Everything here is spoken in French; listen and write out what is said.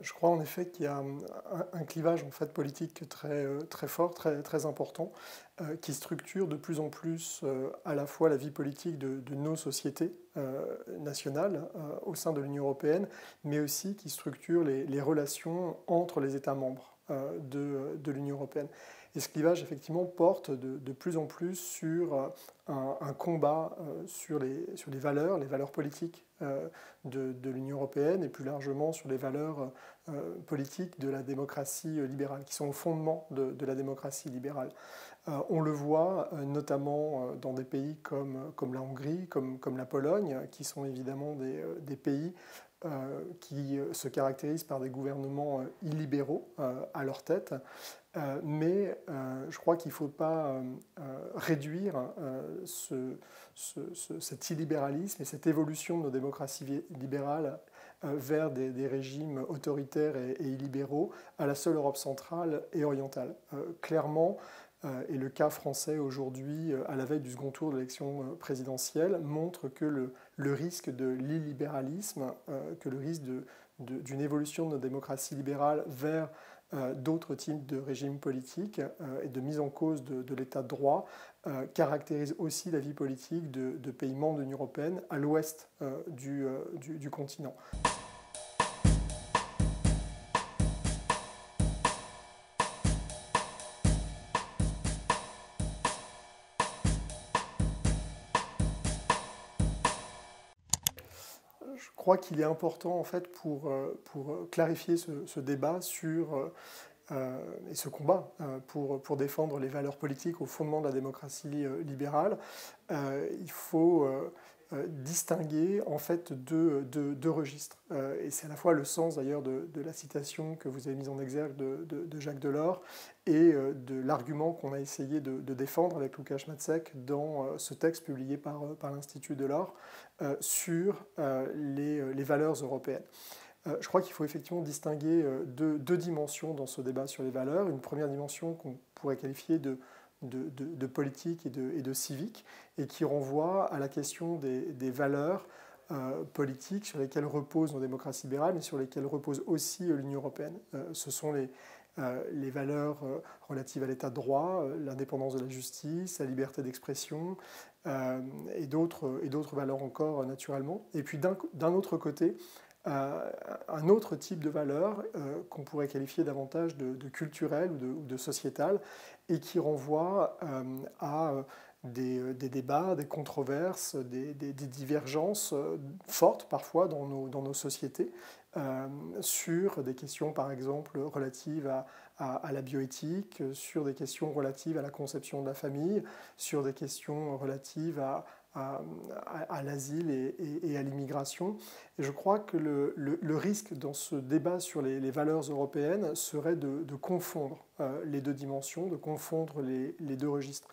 Je crois en effet qu'il y a un clivage en fait, politique très fort, très important, qui structure de plus en plus à la fois la vie politique de nos sociétés nationales au sein de l'Union européenne, mais aussi qui structure les relations entre les États membres de l'Union européenne. Et ce clivage, effectivement, porte de plus en plus sur un combat sur les valeurs politiques de l'Union européenne et plus largement sur les valeurs politiques de la démocratie libérale, qui sont au fondement de la démocratie libérale. On le voit notamment dans des pays comme la Hongrie, comme la Pologne, qui sont évidemment des pays qui se caractérisent par des gouvernements illibéraux à leur tête. Mais je crois qu'il ne faut pas réduire cet illibéralisme et cette évolution de nos démocraties libérales vers des régimes autoritaires et illibéraux à la seule Europe centrale et orientale. Clairement, et le cas français aujourd'hui, à la veille du second tour de l'élection présidentielle, montre que le risque de l'illibéralisme, que le risque d'une évolution de nos démocraties libérales vers d'autres types de régimes politiques et de mise en cause de l'état de droit caractérise aussi la vie politique de pays membres de l'Union européenne à l'ouest du continent. Je crois qu'il est important en fait pour clarifier ce débat sur et ce combat pour défendre les valeurs politiques au fondement de la démocratie libérale. Il faut distinguer en fait deux registres. Et c'est à la fois le sens d'ailleurs de la citation que vous avez mise en exergue de Jacques Delors et de l'argument qu'on a essayé de défendre avec Łukasz Macek dans ce texte publié par l'Institut Delors sur les valeurs européennes. Je crois qu'il faut effectivement distinguer deux dimensions dans ce débat sur les valeurs. Une première dimension qu'on pourrait qualifier de politique et de civique, et qui renvoie à la question des valeurs politiques sur lesquelles reposent nos démocraties libérales, mais sur lesquelles repose aussi l'Union européenne. Ce sont les valeurs relatives à l'état de droit, l'indépendance de la justice, la liberté d'expression et d'autres valeurs encore naturellement. Et puis d'un autre côté, un autre type de valeur qu'on pourrait qualifier davantage de culturelle ou de sociétale et qui renvoie à des débats, des controverses, des divergences fortes parfois dans nos sociétés sur des questions par exemple relatives à la bioéthique, sur des questions relatives à la conception de la famille, sur des questions relatives à l'asile et à l'immigration. Et je crois que le risque dans ce débat sur les valeurs européennes serait de confondre les deux dimensions, de confondre les deux registres.